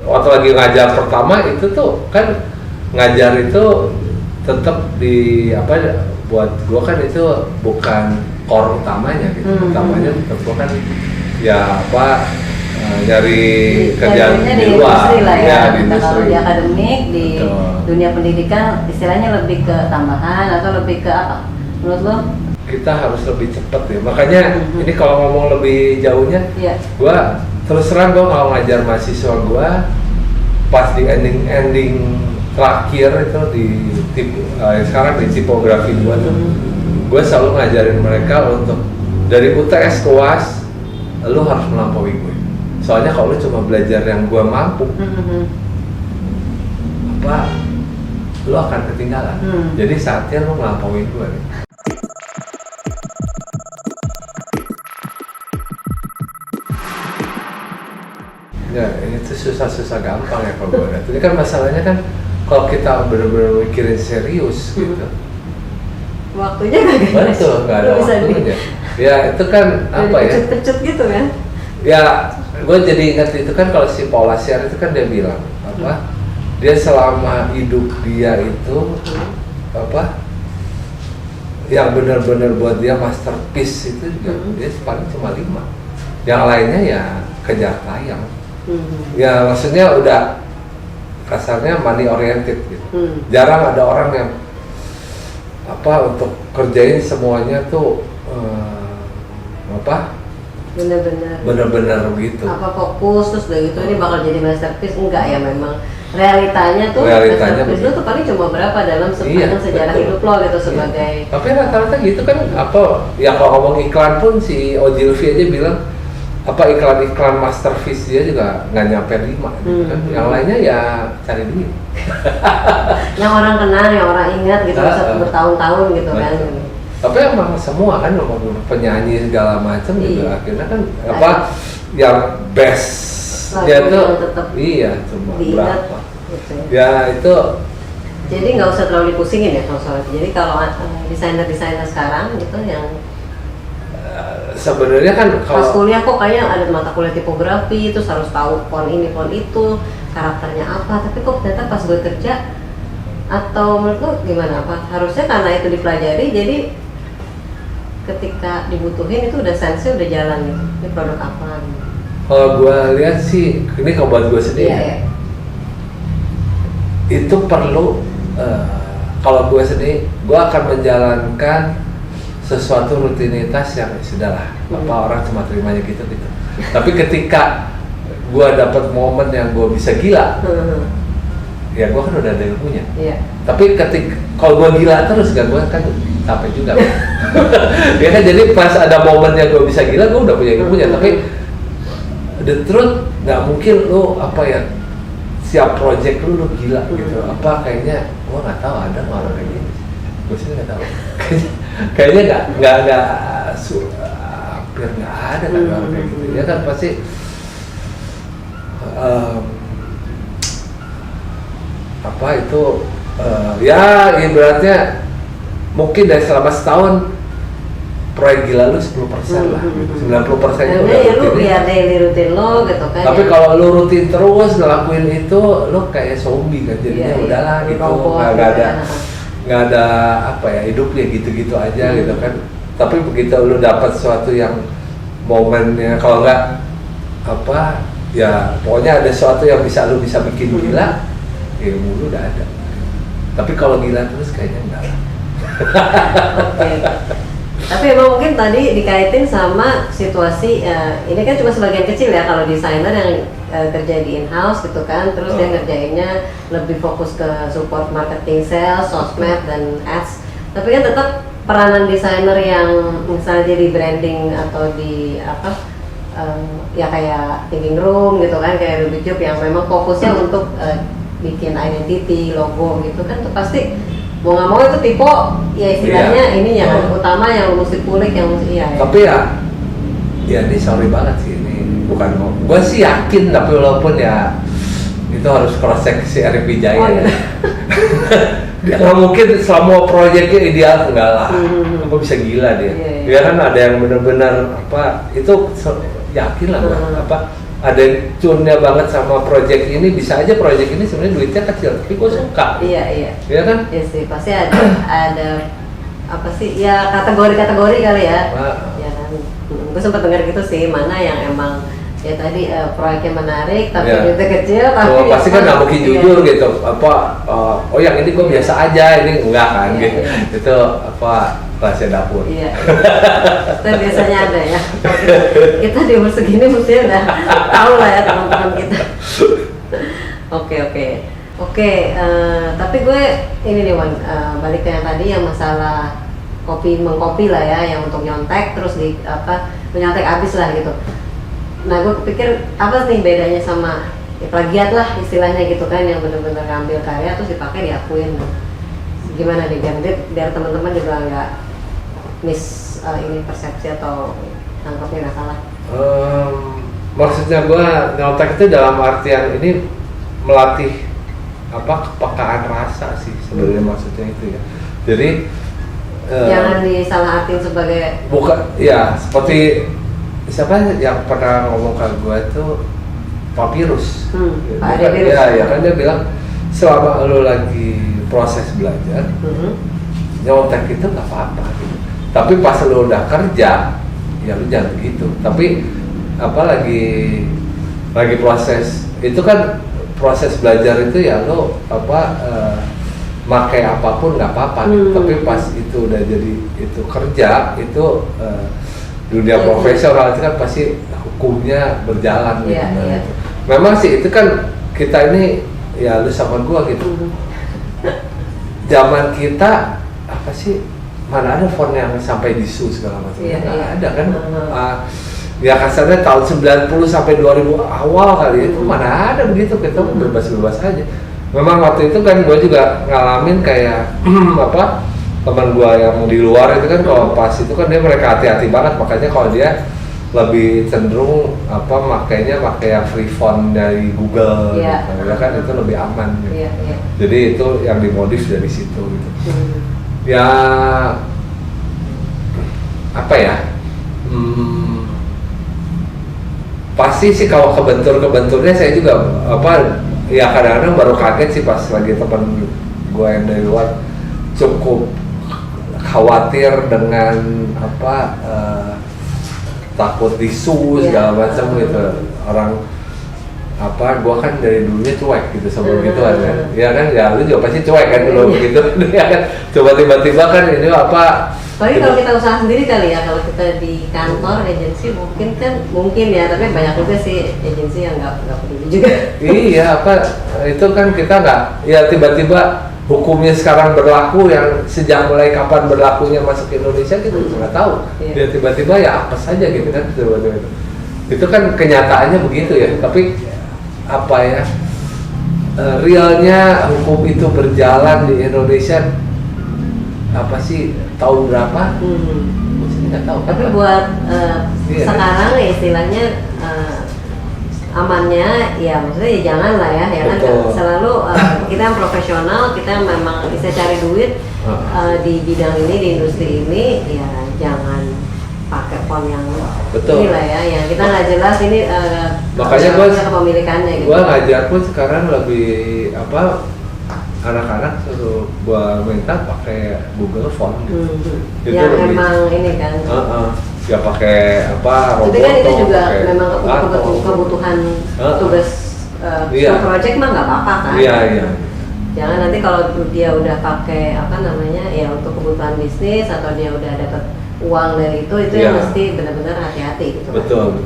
waktu lagi ngajar pertama itu tuh kan ngajar itu tetap di apa buat gua kan itu bukan core utamanya gitu. Utamanya tetap gua kan ya apa nyari kerjaan di luar lah ya, di industri. Kalau di akademik di Betul. dunia pendidikan istilahnya lebih ke tambahan atau lebih ke apa menurut lo? Kita harus lebih cepat ya, makanya ini kalau ngomong lebih jauhnya gua terus terang gua kalau ngajar mahasiswa gua pas di ending terakhir itu di sekarang di tipografi gua tuh gua selalu ngajarin mereka untuk dari UTS ke UAS lu harus melampaui gue. Soalnya kalau lu cuma belajar yang gua mampu apa lu akan ketinggalan. Jadi saatnya lu melampaui gue nih. Ya, itu susah-susah gampang ya kalau gue lihat. Ini kan masalahnya kan kalau kita benar-benar mikirin serius gitu. Waktunya Betul, nggak ada waktunya. Ya itu kan apa ya? Pecut-pecut gitu kan? Ya, gue jadi ingat itu kan kalau si Paul Lassier itu kan dia bilang apa? Dia selama hidup dia itu apa? Yang benar-benar buat dia masterpiece itu juga dia paling cuma 5. Yang lainnya ya kejar tayang. Ya maksudnya udah kasarnya money oriented gitu. Jarang ada orang yang apa untuk kerjain semuanya tuh apa? Bener-bener gitu. Apa fokus terus udah gitu ini bakal jadi masterpiece enggak ya memang realitanya masterpiece itu tuh paling cuma berapa dalam sepanjang sejarah hidup lo gitu sebagai. Tapi rata-rata gitu kan apa? Ya kalau ngomong iklan pun si Ogilvy aja bilang apa iklan masterpiece dia juga nggak nyampe 5 gitu kan. Yang lainnya ya cari duit. Yang orang kenal, yang orang ingat gitu bisa bertahun-tahun gitu kan. Tapi emang semua kan penyanyi segala macam juga akhirnya kan apa yang best dia tuh cuma berapa gitu. Ya itu jadi nggak usah terlalu dipusingin ya kalau soal itu. Jadi kalau desainer sekarang gitu yang sebenarnya kan kalau pas kuliah kok kayaknya ada mata kuliah tipografi terus harus tahu font ini font itu karakternya apa, tapi kok ternyata pas gue kerja atau menurut lo gimana, apa harusnya karena itu dipelajari jadi ketika dibutuhin itu udah sense udah jalan gitu, ini produk apa gitu. Kalau gue lihat sih ini kalau buat gue sendiri itu perlu kalau gue sendiri gue akan menjalankan sesuatu rutinitas yang sudahlah apa orang cuma terimanya gitu. Tapi ketika gue dapat momen yang gue bisa gila, ya gue kan udah ada ilmunya. Tapi ketika kalau gue gila terus kan gue kan capek juga. Ya kan jadi pas ada momen yang gue bisa gila gue udah punya ilmunya. Tapi the truth nggak mungkin lo apa ya siap project lo gila gitu. Apa kayaknya gue nggak tahu ada orang kayak gini. Gue sih nggak tahu. Kayaknya nggak hampir nggak ada kan orang kayak gitu. Ya kan pasti apa itu ya ibaratnya mungkin dari selama setahun proyek gila lu 10% lah, 90% itu udah ya lu biar daily rutin lo gitu kan. Tapi kalau lu rutin terus ngelakuin itu, lu kayak zombie kan jadinya udahlah gitu, nggak ada apa ya hidupnya gitu-gitu aja gitu kan. Tapi begitu lu dapat sesuatu yang momennya kalau nggak apa ya pokoknya ada sesuatu yang lu bisa bikin gila, ilmu lu udah ada. Tapi kalau gila terus kayaknya enggak lah. Tapi emang mungkin tadi dikaitin sama situasi ini kan cuma sebagian kecil ya kalau desainer yang kerja di in-house gitu kan, terus dia ngerjainnya lebih fokus ke support marketing, sales, sosmed dan ads. Tapi kan tetap peranan desainer yang misalnya jadi branding atau di apa ya kayak thinking room gitu kan, kayak Ruby Job yang memang fokusnya untuk bikin identity, logo gitu kan, tuh pasti mau nggak mau itu tipe ya istilahnya ini yang utama yang mesti kulik yang mesti Tapi ya ini sorry banget sih ini bukan gue sih yakin tapi walaupun ya itu harus cross check si Eric Wijaya. Dia nggak mungkin semua proyeknya ideal enggak lah. Apa bisa gila dia? Dia kan ada yang benar-benar apa itu yakin lah apa ada tune-nya banget sama project ini, bisa aja project ini sebenarnya duitnya kecil tapi gue suka. Iya kan? Iya sih, pasti ada apa sih ya, kategori-kategori kali ya. Ya kan, gue sempat dengar gitu sih, mana yang emang ya tadi proyeknya menarik tapi duitnya kecil, tapi pasti kan nggak mungkin jujur gitu, oh yang ini gue biasa aja, ini enggak kan gitu. Itu apa, rahasia dapur. Iya. Itu biasanya ada ya. Kita di umur segini mestinya udah tahu lah ya teman-teman kita. Oke, tapi gue ini nih Wan, balik ke yang tadi yang masalah mengkopi lah ya, yang untuk nyontek terus menyontek abis lah gitu. Nah, gue pikir apa nih bedanya sama plagiat lah istilahnya gitu kan, yang benar-benar ngambil karya terus dipakai diakuin. Gimana nih biar teman-teman juga nggak ini persepsi atau tangkapnya nggak salah. Maksudnya gue nyontek itu dalam artian ini melatih kepekaan rasa sih sebenarnya, maksudnya itu ya. Jadi jangan disalahartin sebagai bukan ya, seperti siapa yang pernah ngomong ke gue itu Papirus. Ya kan dia bilang selama lo lagi proses belajar, nyontek itu nggak apa-apa gitu. Tapi pas lo udah kerja, ya lo jangan begitu. Tapi lagi proses itu kan, proses belajar itu ya lo pakai apapun nggak apa-apa. Tapi pas itu udah jadi itu kerja, itu dunia profesional itu kan pasti hukumnya berjalan gitu. Memang sih itu kan kita ini ya lu sama gua gitu. Zaman kita apa sih, mana ada font yang sampai disu segala macam, nggak ada kan. Ya kasarnya tahun 90 sampai 2000 awal kali itu mana ada begitu, kita bebas-bebas aja. Memang waktu itu kan gua juga ngalamin kayak teman gua yang di luar itu kan, kalau pas itu kan mereka hati-hati banget, makanya kalau dia lebih cenderung makanya pakai yang free font dari Google, gitu. Ya kan itu lebih aman gitu. Jadi itu yang dimodif dari situ gitu. Ya pasti sih kalau kebenturnya saya juga ya kadang-kadang baru kaget sih pas lagi teman gua yang dari luar cukup khawatir dengan takut disu segala macam gitu. Orang gua kan dari dulunya cuek gitu sebelum gitu kan. Ya kan, ya lu juga pasti cuek kan dulu begitu. Ya kan, coba tiba-tiba kan ini tapi kalau kita usaha sendiri kali ya, kalau kita di kantor agensi mungkin ya, tapi banyak juga sih agensi yang nggak peduli juga. Iya, itu kan kita nggak, ya tiba-tiba hukumnya sekarang berlaku, yang sejak mulai kapan berlakunya masuk ke Indonesia kita nggak tahu. Dia tiba-tiba ya apa saja gitu kan, tiba-tiba itu kan kenyataannya begitu ya. Tapi realnya hukum itu berjalan di Indonesia tahun berapa? Nggak tahu. Tapi buat sekarang ya istilahnya amannya ya, maksudnya ya jangan lah ya kan, selalu kita yang profesional, kita yang memang bisa cari duit di bidang ini, di industri ini, ya jangan pakai font yang ini lah ya, yang kita nggak jelas ini. Makanya kepemilikannya gitu. Gua ngajar pun sekarang lebih anak-anak suruh gua minta pakai Google Font gitu. Itu yang lebih, emang ini kan. Ya pakai Roboto. Tapi kan itu juga memang kebutuhan tugas project mah nggak apa-apa kan. Iya. Jangan nanti kalau dia udah pakai ya untuk kebutuhan bisnis atau dia udah dapat uang dari itu yang mesti benar-benar hati-hati gitu. Betul.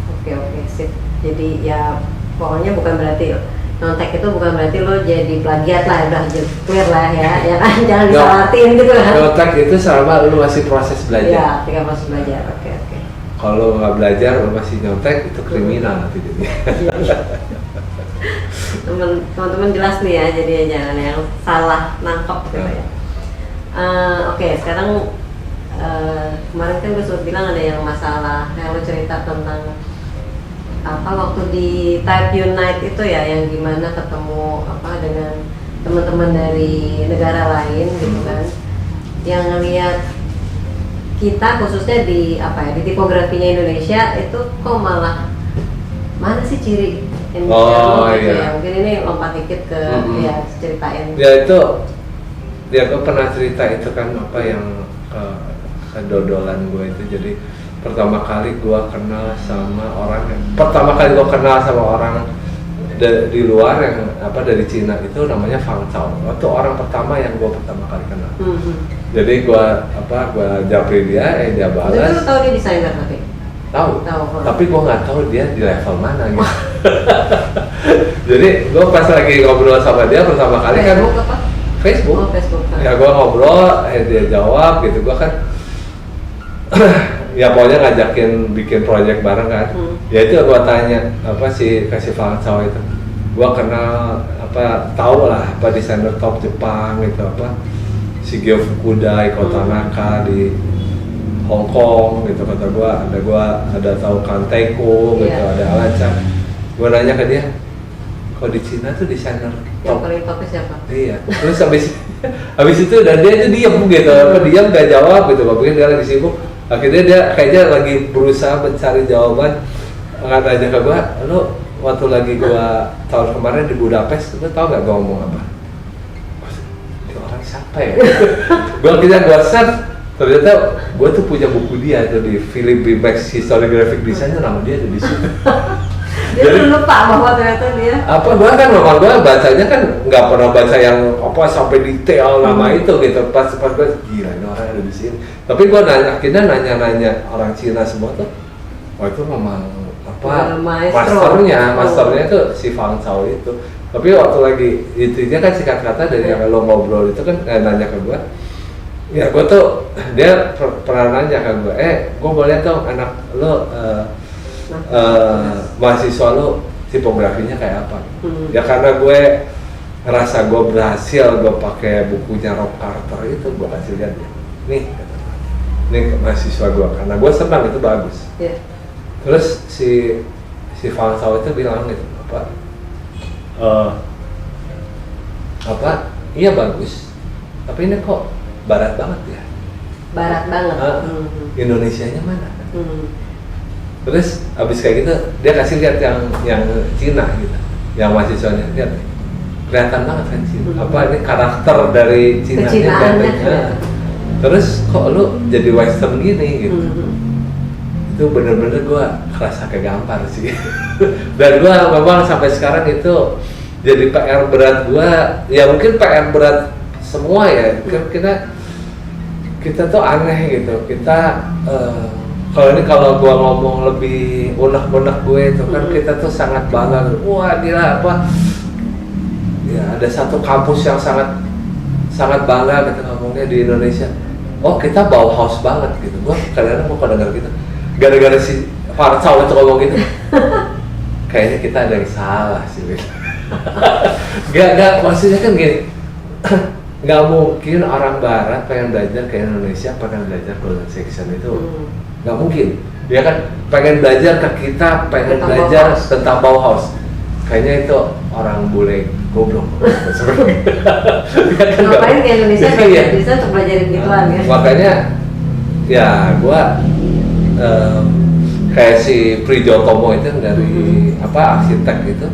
Oke, sip. Jadi ya pokoknya bukan berarti nyontek itu bukan berarti lo jadi plagiat lah, udah clear lah ya kan, jangan disalahin gitu kan. Nyontek itu selama lo masih proses belajar. Iya, ketika proses belajar. Oke. Kalau nggak belajar lo masih nyontek, itu kriminal nanti jadi. Teman-teman jelas nih ya, jadi jangan yang salah nangkep gitu ya. Oke, sekarang kemarin kan gue sempat bilang ada yang masalah yang lo cerita tentang waktu di Type Unite itu ya, yang gimana ketemu dengan teman-teman dari negara lain gitu kan, yang ngelihat kita khususnya di di tipografinya Indonesia itu kok malah mana sih ciri yang Oh, gitu iya. ya? Mungkin ini lompat dikit ke ya ceritain. Ya itu, dia gue pernah cerita itu kan apa yang kedodolan gue itu. Jadi pertama kali gue kenal sama orang di luar yang apa dari Cina itu namanya Fang Chao. Itu orang pertama yang gue pertama kali kenal. Jadi gue japri dia, dia Itu balas. lu tahu dia desainer tapi? Tahu. Tahu. Tapi gue nggak tahu dia di level mana gitu. Jadi gue pas lagi ngobrol sama dia pertama kali kan Facebook apa? Facebook. Oh, Facebook. Ya gue ngobrol, dia jawab gitu. Gue kan ya pokoknya ngajakin bikin project bareng kan. Ya itu gue tanya apa sih kasih Fang Chao itu. Gue kenal tahu lah desainer top Jepang gitu Shigeo Fukuda, Iko Tanaka di Hong Kong gitu, kata gua ada tahu Kanteiko gitu, ada Alacan. Gua nanya ke dia, kalau di Cina tuh desainer Yang top. paling topnya siapa? Iya. Terus habis itu dan dia itu diam gitu, diam gak jawab gitu. Mungkin dia lagi sibuk. Akhirnya dia kayaknya lagi berusaha mencari jawaban. Nggak nanya ke gua, lu waktu lagi gua tahun kemarin di Budapest, lu tau gak gua ngomong apa? Ini orang siapa ya? Gua search. Ternyata gue tuh punya buku dia tuh di Philip B. Max History Graphic Design, nama dia ada di situ. Dia udah lupa bahwa ternyata dia Gue kan memang gue bacanya kan nggak pernah baca yang sampai detail nama itu gitu. Pas gue gila ini orang ada di sini. Tapi gue akhirnya nanya orang Cina semua tuh, itu memang masternya tuh si Fang Chao itu. Tapi waktu lagi intinya kan singkat kata dari yang lo ngobrol itu kan nanya ke gue. Ya gue tuh, dia pernah nanya ke gue, gue boleh dong anak lo mahasiswa lo tipografinya kayak apa? Ya karena gue ngerasa gue berhasil, gue pakai bukunya Rob Carter itu, gue kasih lihat dia. Nih mahasiswa gue, karena gue senang itu bagus. Terus si Fang Chao itu bilang gitu, iya bagus, tapi ini kok barat banget ya. Barat banget. Indonesianya mana? Terus abis kayak gitu dia kasih lihat yang Cina gitu, yang mahasiswanya lihat nih, kelihatan banget kan Cina. Ini karakter dari Cina nya. Terus kok lu jadi Western gini gitu? Itu bener-bener gua kerasa kegampar sih. Dan gua memang sampai sekarang itu jadi PR berat gua. Ya mungkin PR berat semua ya, kita tuh aneh gitu. Kita kalau gua ngomong lebih unek-unek gue itu kan kita tuh sangat bangga. Wah gila ya ada satu kampus yang sangat bangga gitu ngomongnya di Indonesia. Oh kita Bauhaus banget gitu. Gua kadang-kadang mau dengar gitu. Gara-gara si Fang Chao itu ngomong gitu. Kayaknya kita ada yang salah sih. Gak maksudnya kan gini. Nggak mungkin orang barat pengen belajar ke Indonesia, pengen belajar golden section itu nggak mungkin. Dia kan pengen belajar ke kita, pengen tentang belajar Bauhaus. Tentang Bauhaus. Kayaknya itu orang bule goblok. Ngapain ke Indonesia bisa untuk belajarin gituan ya? Makanya ya gua kayak si Prijotomo itu dari arsitek itu,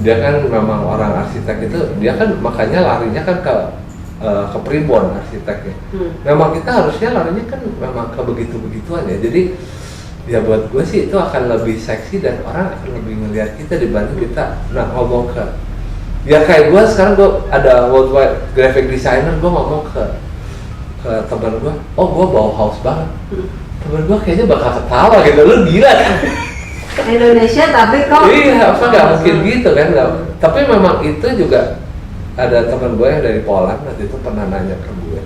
dia kan memang orang arsitek itu, dia kan makanya larinya kan ke Primbon arsiteknya. Memang kita harusnya larinya kan memang ke begitu-begituan ya. Jadi ya buat gue sih itu akan lebih seksi dan orang akan lebih ngelihat kita dibanding kita ngomong ke ya kayak gue sekarang gue ada worldwide graphic designer, gue ngomong ke teman gue, gue Bauhaus banget. Temen gue kayaknya bakal ketawa gitu, lu gila kan? Indonesia tapi kok iya, nggak mungkin gitu kan? Tapi memang itu juga ada teman gue yang dari Poland waktu itu pernah nanya ke gue.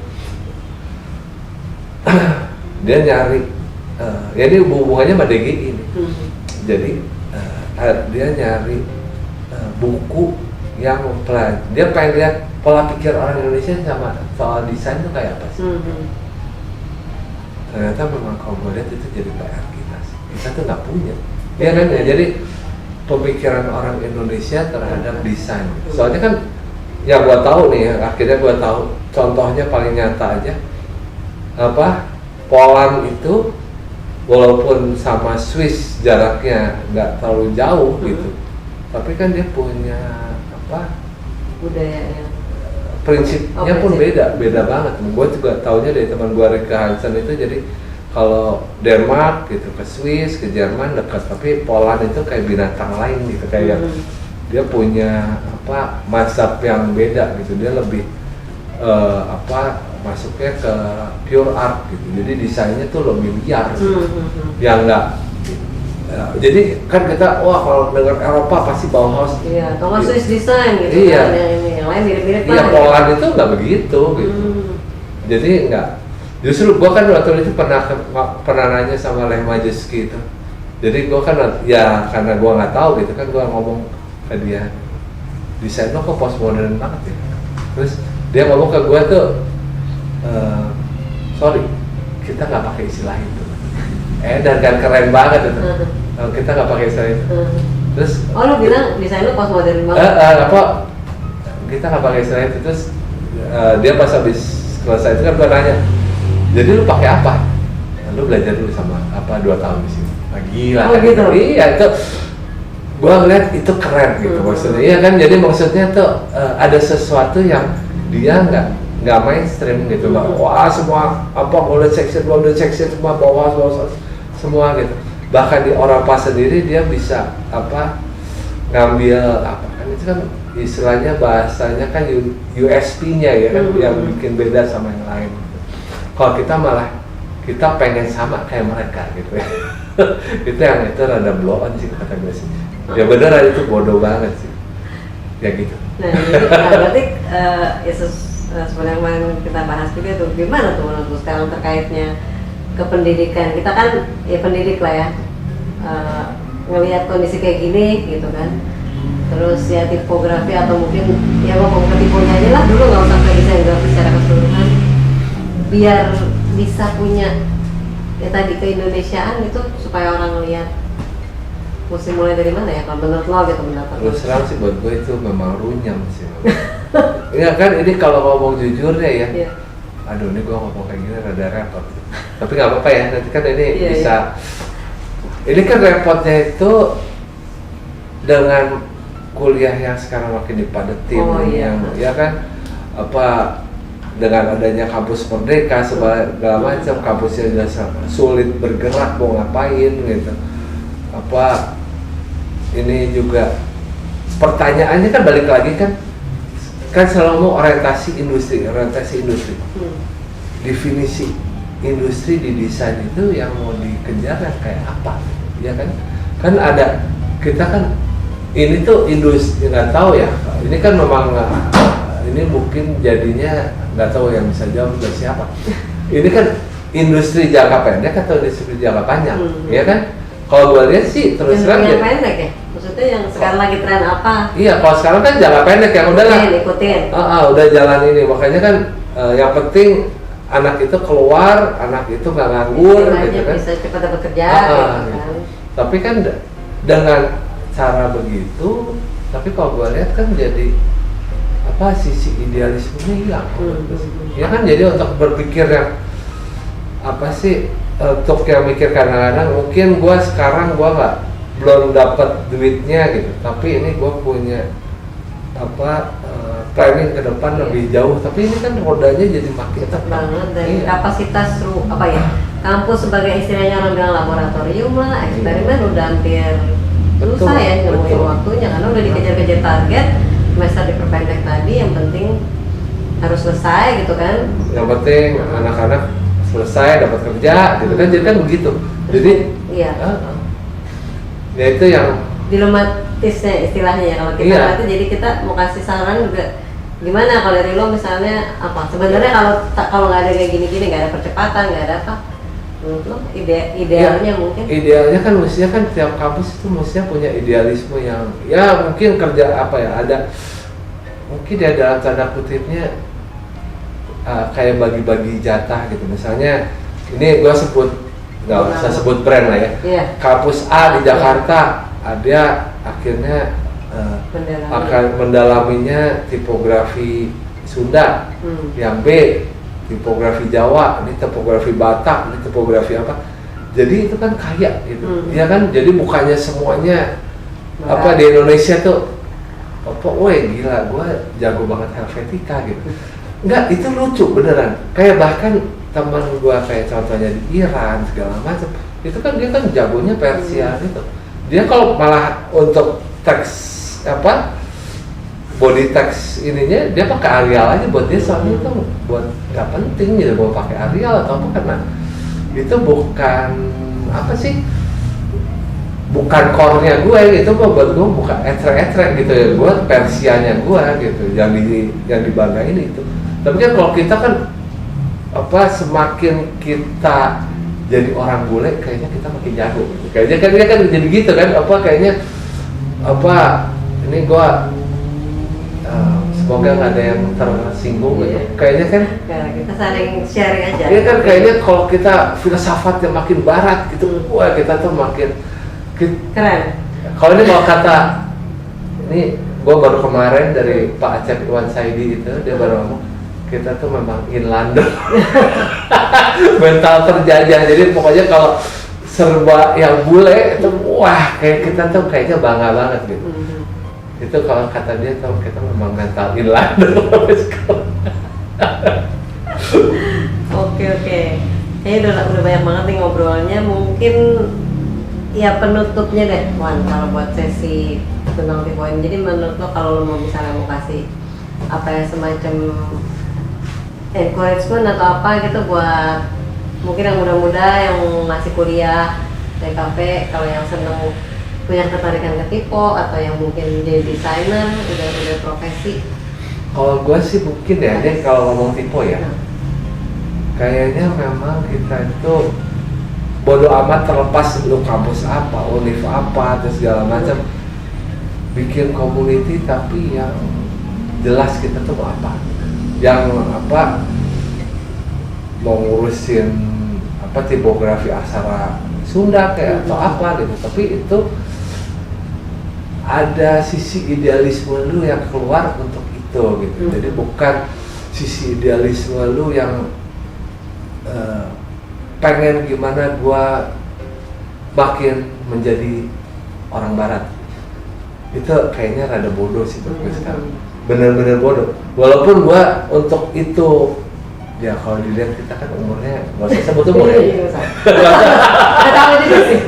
Dia nyari, ya ini hubungannya sama DGI ini. Jadi dia nyari buku yang dia pengen lihat pola pikir orang Indonesia sama soal desain itu kayak apa sih? Ternyata memang kalau gue lihat itu jadi PR kita sih. Kita tuh nggak punya. Ya kan ya, jadi pemikiran orang Indonesia terhadap desain. Soalnya kan ya gue tahu nih, akhirnya gue tahu contohnya paling nyata aja Poland itu walaupun sama Swiss jaraknya nggak terlalu jauh gitu, tapi kan dia punya apa budaya yang prinsipnya pun prinsip. beda banget. Gue juga taunya dari teman gue Rika Hansen itu, jadi kalau Denmark gitu ke Swiss ke Jerman dekat, tapi Poland itu kayak binatang lain gitu, kayak dia punya apa mazhab yang beda gitu, dia lebih masuknya ke pure art gitu, jadi desainnya tuh lebih liar gitu. Yang enggak jadi kan kita wah kalau dengar Eropa pasti Bauhaus, iya, kalau Swiss design gitu iya. kan, yang lain mirip-mirip Iya, lah, Poland itu nggak begitu gitu. Jadi nggak, justru gua kan waktu itu pernah nanya sama Lech Majeski itu. Jadi gua kan ya karena gua nggak tahu gitu kan, gua ngomong ke dia, desain lo kok postmodern banget ya. Terus dia ngomong ke gua tuh, sorry, kita nggak pakai istilah itu. Dan kan keren banget itu. Kita nggak pakai istilah itu. Terus oh lu bilang desain lu postmodern banget? Kita nggak pakai istilah itu. Terus dia pas habis selesai itu kan gue nanya, jadi lu pakai apa? Lu belajar dulu sama apa 2 tahun di sini. Gila oh, kan gitu. Iya itu gue ngeliat itu keren gitu maksudnya. Iya kan, jadi maksudnya tuh ada sesuatu yang dia nggak mainstream gitu, nggak wah semua apa golden section semua bawah semua gitu. Bahkan di Eropa sendiri dia bisa apa ngambil apa kan, itu kan istilahnya bahasanya kan USP-nya ya kan, yang bikin beda sama yang lain gitu. Kalau kita malah kita pengen sama kayak mereka gitu ya. itu rada blow on sih kata gue sih. Ya beneran itu bodoh banget sih ya gitu. Nah jadi berarti sebenarnya yang kita bahas juga tuh gimana tuh menurut lu sekarang terkaitnya ke pendidikan. Kita kan ya pendidik lah ya, ngelihat kondisi kayak gini gitu kan, terus ya tipografi atau mungkin ya ngomong ke tiponya aja lah dulu, nggak usah ke desain grafis secara keseluruhan, biar bisa punya ya tadi keindonesiaan itu, supaya orang lihat mesti mulai dari mana ya kalau menurut lo gitu pendapat lo? Terus terang sih buat gue itu memang runyam sih. Iya kan, ini kalau ngomong jujurnya ya, yeah. Aduh ini gue ngomong kayak gini rada repot. Tapi nggak apa-apa ya, nanti kan ini bisa. Ini kan repotnya itu dengan kuliah yang sekarang makin dipadetin, yang ya kan apa dengan adanya kampus merdeka segala macam, kampusnya udah sulit bergerak mau ngapain gitu. Apa ini juga pertanyaannya kan balik lagi kan selalu mau orientasi industri. Definisi industri di desain itu yang mau dikejar kayak apa, ya kan? Kan ada, kita kan ini tuh industri, nggak tahu ya. Ini kan memang ini mungkin jadinya nggak tahu yang bisa jawab dari siapa. Ini kan industri jangka pendek atau industri jangka panjang, ya kan? Kalau gue lihat sih terus terang yang pendek ya, maksudnya yang sekarang lagi tren apa? Iya, kalau sekarang kan jangka pendek yang udah lah. Ikutin. Udah jalan ini, makanya kan yang penting anak itu keluar, anak itu nggak nganggur, gitu kan? Bisa cepat dapat kerja, gitu kan? Tapi kan dengan cara begitu, tapi kalau gue lihat kan jadi apa sisi idealismenya hilang, ya kan? Jadi untuk berpikir yang apa sih? Untuk yang mikir kadang-kadang mungkin gue sekarang belum dapat duitnya gitu, tapi ini gue punya apa planning ke depan lebih jauh, tapi ini kan rodanya jadi makin cepat banget, dan kapasitas apa ya, kampus sebagai istilahnya orang bilang laboratorium lah, eksperimen udah hampir susah ya nemuin waktunya karena udah dikejar-kejar target, semester diperpendek tadi, yang penting harus selesai gitu kan, yang penting anak-anak selesai dapat kerja gitu kan, jadi kan begitu. Jadi iya. Ya itu yang dilematisnya istilahnya ya kalau kita berarti. Jadi kita mau kasih saran juga gimana kalau dari lo misalnya apa sebenarnya kalau nggak ada kayak gini-gini, nggak ada percepatan, nggak ada apa, menurut lo idealnya mungkin? Idealnya kan mestinya kan tiap kampus itu mestinya punya idealisme yang ya mungkin kerja apa ya, ada mungkin ya dalam tanda kutipnya kayak bagi-bagi jatah gitu. Misalnya ini gue nggak usah sebut brand lah ya, kampus A di Jakarta ada akhirnya akan mendalaminya tipografi Sunda, yang B tipografi Jawa, ini tipografi Batak, ini tipografi apa. Jadi itu kan kaya gitu, Hmm. ya kan. Jadi bukannya semuanya Berat. apa di Indonesia tuh apa, woi gila, gua jago banget Helvetica gitu. Enggak, itu lucu beneran. Kayak bahkan teman gua kayak contohnya di Iran segala macam, itu kan dia kan jagonya Persia gitu. Dia kalau malah untuk teks apa body text ininya dia pakai Arial aja buat dia, soalnya itu buat nggak penting gitu mau pakai Arial atau apa, karena itu bukan apa sih, bukan core-nya gue gitu. Buat gue bukan etrek-etrek gitu ya, gue Persianya gue gitu yang dibanggain itu. Tapi kan kalau kita kan apa, semakin kita jadi orang bule kayaknya kita makin jago gitu. Kayaknya kan dia kan jadi gitu kan, apa kayaknya apa, ini gue semoga nggak ada yang tersinggung gitu. Iya. Kayaknya kan Kita saling sharing aja. iya kan, kayaknya kalau kita filsafatnya makin barat gitu, wah kita tuh makin Keren. kalau ini kalau kata ini gue baru kemarin dari Pak Acep Iwan Saidi itu, dia baru ngomong kita tuh memang inlander. Mental terjajah. Jadi pokoknya kalau serba yang bule itu wah kayak kita tuh kayaknya bangga banget gitu. Itu kalau kata dia tuh kita memang mental inlander. Oke. Kayaknya udah banyak banget nih ngobrolnya. Mungkin ya penutupnya deh, Wan, kalau buat sesi tentang T-Point. Jadi menurut lo kalau lo mau misalnya mau kasih apa ya, semacam encouragement atau apa gitu buat mungkin yang muda-muda yang masih kuliah TKP, kalau yang seneng punya ketertarikan ke typo, atau yang mungkin jadi desainer udah profesi. Kalau gue sih mungkin ya, dia kalau ngomong tipe ya, kayaknya memang kita itu bodo amat terlepas lu kampus apa, univ apa, atau segala macam, bikin community tapi yang jelas kita tuh mau apa, yang apa mau ngurusin apa tipografi aksara Sunda kayak atau apa gitu, tapi itu ada sisi idealisme lu yang keluar untuk itu gitu. Jadi bukan sisi idealisme lu yang pengen gimana gua makin menjadi orang barat. Itu kayaknya rada bodoh sih buat gue sekarang. Bener-bener bodoh. Walaupun gua untuk itu ya kalau dilihat kita kan umurnya nggak usah sebut umur ya. Nggak tahu juga sih.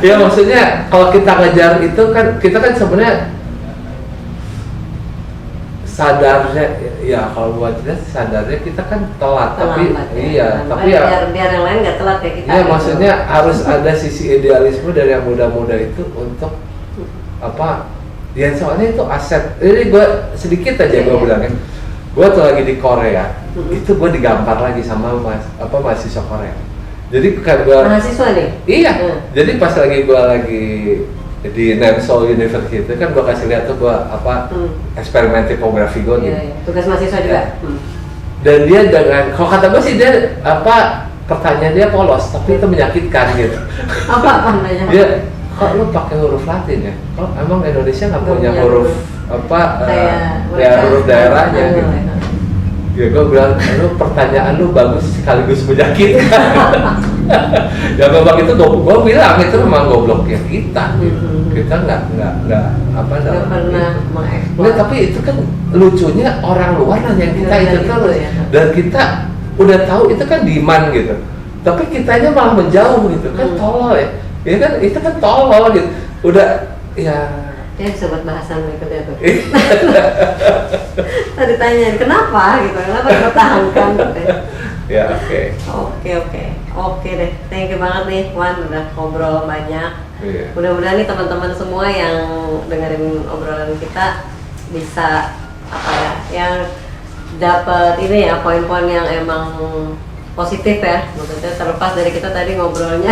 Ya maksudnya kalau kita ngejar itu kan kita kan sebenarnya sadarnya ya kalau buat kita sadarnya kita kan telat, tapi Terlambat, iya ya. tapi ya biar yang lain nggak telat ya kita. iya gitu. maksudnya harus ada sisi idealisme dari yang muda-muda itu untuk apa ya, soalnya itu aset. Ini gue sedikit aja gue bilangin, gue tuh lagi di Korea, itu gue digampar lagi sama mahasiswa Korea. Jadi kayak gue mahasiswa nih. iya, jadi pas lagi gue lagi di Namseol University itu kan gue kasih lihat tuh gue apa eksperimen tipografi gue gitu. Iya. Tugas mahasiswa juga. Dan dia dengan kalau kata gue sih dia apa pertanyaan dia polos tapi itu menyakitkan gitu. Apa namanya? Dia kok lu pakai huruf Latin ya? Kok emang Indonesia nggak punya huruf apa ya huruf daerahnya gitu. Ya gue bilang, lu pertanyaan lu bagus sekaligus menyakitkan. Ya memang itu gue bilang itu memang gobloknya kita. Kita nggak apa Nggak pernah gitu. mengeksplor. Nggak, tapi itu kan lucunya orang luar nanya kita Iya, itu gitu terus ya. dan kita udah tahu itu kan demand gitu. Tapi kitanya malah menjauh gitu kan, tolol ya. Ya kan itu kan tolol gitu. Udah ya. Ya bisa buat bahasan berikutnya tuh. Tadi tanya kenapa gitu, kenapa dipertahankan gitu. Ya oke. Oke deh, thank you banget nih Wan, udah ngobrol banyak. Iya. Mudah-mudahan nih teman-teman semua yang dengerin obrolan kita bisa apa ya, yang dapat ini ya poin-poin yang emang positif ya, maksudnya terlepas dari kita tadi ngobrolnya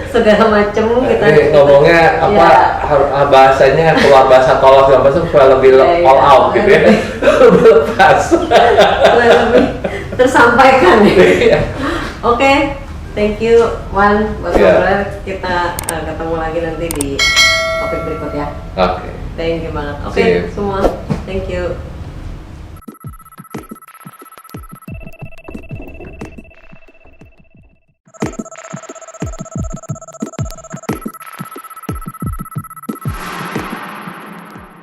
segala macem kita ngomongnya apa ya. Bahasanya keluar bahasa tolak segala macam supaya lebih all out gitu ya. Lebih lepas. Lebih tersampaikan ya. Iya. Oke, thank you Wan buat Iya. ngobrol. Kita ketemu lagi nanti di topik berikut ya. Oke. Thank you banget. Oke, See you. semua. Thank you.